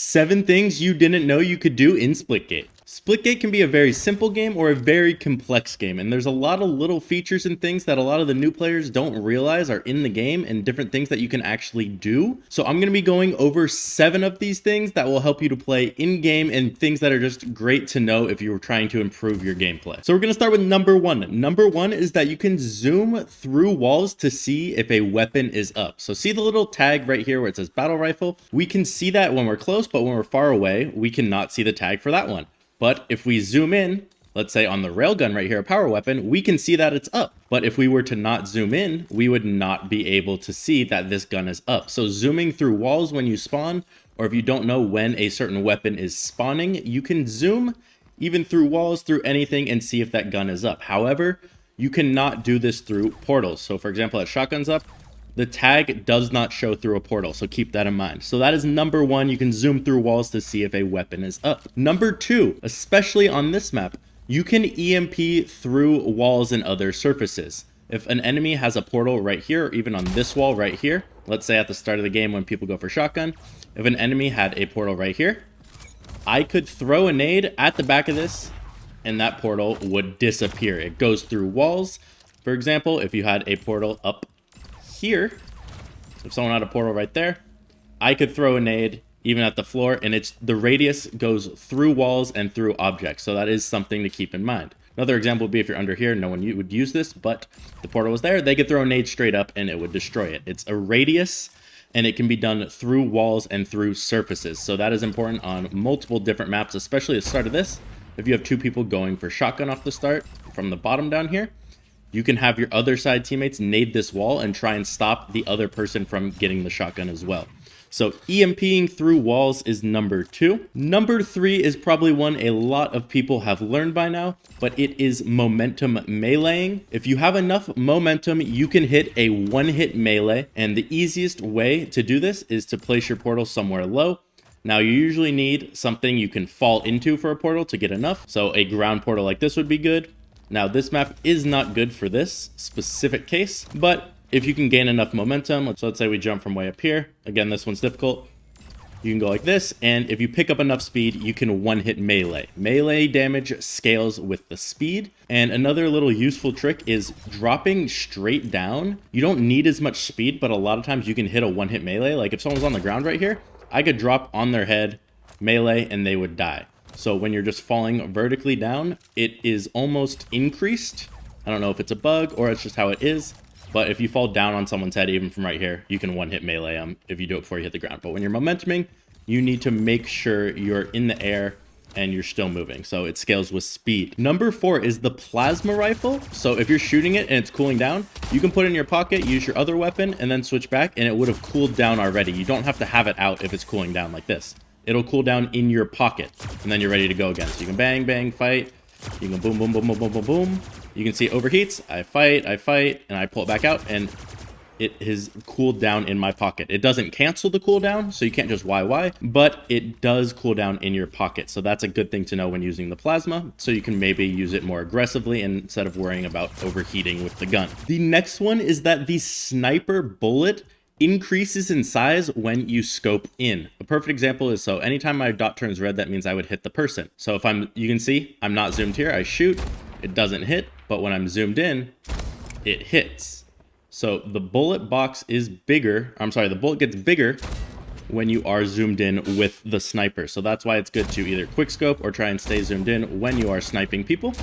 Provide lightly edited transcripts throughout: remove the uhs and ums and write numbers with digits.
7 things you didn't know you could do in Splitgate. Splitgate can be a very simple game or a very complex game, and there's a lot of little features and things that a lot of the new players don't realize are in the game and different things that you can actually do. So I'm going to be going over 7 of these things that will help you to play in-game and things that are just great to know if you're trying to improve your gameplay. So we're going to start with number 1. Number 1 is that you can zoom through walls to see if a weapon is up. So see the little tag right here where it says battle rifle? We can see that when we're close, but when we're far away, we cannot see the tag for that one. But if we zoom in, let's say on the railgun right here, a power weapon, we can see that it's up. But if we were to not zoom in, we would not be able to see that this gun is up. So zooming through walls when you spawn, or if you don't know when a certain weapon is spawning, you can zoom even through walls, through anything, and see if that gun is up. However, you cannot do this through portals. So for example, at shotgun's up, the tag does not show through a portal, so keep that in mind. So that is number 1. You can zoom through walls to see if a weapon is up. Number 2, especially on this map, you can EMP through walls and other surfaces. If an enemy has a portal right here, or even on this wall right here, let's say at the start of the game when people go for shotgun, if an enemy had a portal right here, I could throw a nade at the back of this, and that portal would disappear. It goes through walls. For example, if you had a portal up here, if someone had a portal right there, I could throw a nade even at the floor, and the radius goes through walls and through objects. So that is something to keep in mind. Another example would be if you're under here, no one would use this, but the portal was there, they could throw a nade straight up and it would destroy it. It's a radius, and it can be done through walls and through surfaces. So that is important on multiple different maps, especially at the start of this. If you have 2 people going for shotgun off the start from the bottom down here, you can have your other side teammates nade this wall and try and stop the other person from getting the shotgun as well. So EMPing through walls is number 2. Number 3 is probably one a lot of people have learned by now, but it is momentum meleeing. If you have enough momentum, you can hit a one-hit melee, and the easiest way to do this is to place your portal somewhere low. Now you usually need something you can fall into for a portal to get enough, so a ground portal like this would be good. Now this map is not good for this specific case, but if you can gain enough momentum, so let's say we jump from way up here. Again, this one's difficult. You can go like this, and if you pick up enough speed, you can one-hit melee. Melee damage scales with the speed. And another little useful trick is dropping straight down. You don't need as much speed, but a lot of times you can hit a one-hit melee. Like if someone's on the ground right here, I could drop on their head, melee, and they would die. So when you're just falling vertically down, it is almost increased. I don't know if it's a bug or it's just how it is, but if you fall down on someone's head, even from right here, you can one-hit melee them if you do it before you hit the ground. But when you're momentuming, you need to make sure you're in the air and you're still moving. So it scales with speed. Number 4 is the plasma rifle. So if you're shooting it and it's cooling down, you can put it in your pocket, use your other weapon, and then switch back, and it would have cooled down already. You don't have to have it out if it's cooling down like this. It'll cool down in your pocket, and then you're ready to go again. So you can bang, bang, fight. You can boom, boom, boom, boom, boom, boom, boom. You can see it overheats. I fight, and I pull it back out, and it has cooled down in my pocket. It doesn't cancel the cooldown, so you can't just YY, but it does cool down in your pocket. So that's a good thing to know when using the plasma, so you can maybe use it more aggressively instead of worrying about overheating with the gun. The next one is that the sniper bullet increases in size when you scope in. A perfect example is, so anytime my dot turns red, that means I would hit the person. So if you can see, I'm not zoomed here, I shoot, it doesn't hit, but when I'm zoomed in, it hits. So the bullet box is bigger, the bullet gets bigger when you are zoomed in with the sniper. So that's why it's good to either quick scope or try and stay zoomed in when you are sniping people.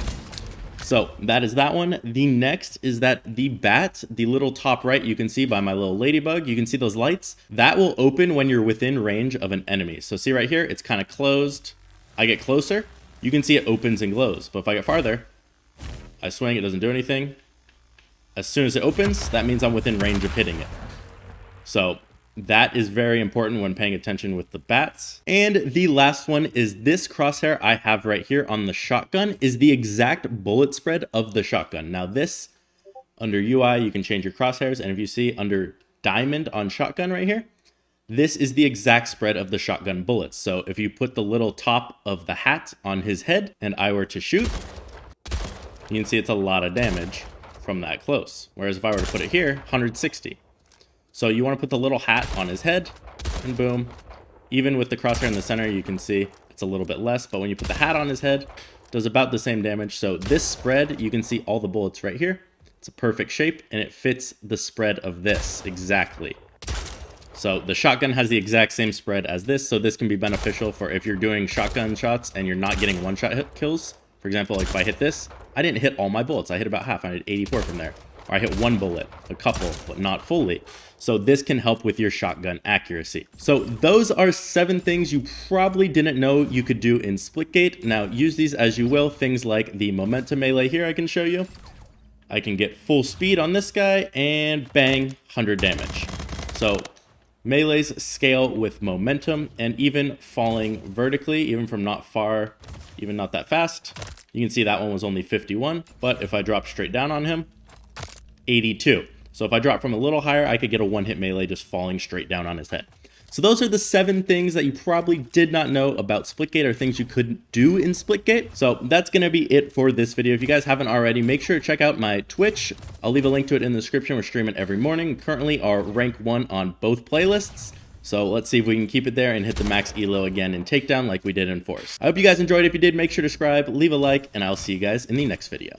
So that is that one. The next is that the bat, the little top right, you can see by my little ladybug, you can see those lights. That will open when you're within range of an enemy. So see right here, it's kind of closed. I get closer, you can see it opens and glows. But if I get farther, I swing, it doesn't do anything. As soon as it opens, that means I'm within range of hitting it. So that is very important when paying attention with the bats. And the last one is this crosshair I have right here on the shotgun is the exact bullet spread of the shotgun. Now this, under UI, you can change your crosshairs. And if you see under diamond on shotgun right here, this is the exact spread of the shotgun bullets. So if you put the little top of the hat on his head and I were to shoot, you can see it's a lot of damage from that close. Whereas if I were to put it here, 160. So you want to put the little hat on his head, and boom, Even with the crosshair in the center, you can see it's a little bit less, but when you put the hat on his head, it does about the same damage. So this spread, you can see all the bullets right here. It's a perfect shape, and it fits the spread of this exactly. So the shotgun has the exact same spread as this, so this can be beneficial for if you're doing shotgun shots and you're not getting one-shot hit kills. For example, like if I hit this, I didn't hit all my bullets. I hit about half. I hit 84 from there. Or I hit one bullet, a couple, but not fully. So this can help with your shotgun accuracy. So those are 7 things you probably didn't know you could do in Splitgate. Now use these as you will. Things like the momentum melee here I can show you. I can get full speed on this guy and bang, 100 damage. So melees scale with momentum, and even falling vertically, even from not far, even not that fast. You can see that one was only 51, but if I drop straight down on him, 82. So if I drop from a little higher, I could get a one-hit melee just falling straight down on his head. So those are the 7 things that you probably did not know about Splitgate, or things you could do in Splitgate. So that's going to be it for this video. If you guys haven't already, make sure to check out my Twitch. I'll leave a link to it in the description. We're streaming every morning. We currently are rank 1 on both playlists. So let's see if we can keep it there and hit the max elo again in Takedown like we did in Force. I hope you guys enjoyed. If you did, make sure to subscribe, leave a like, and I'll see you guys in the next video.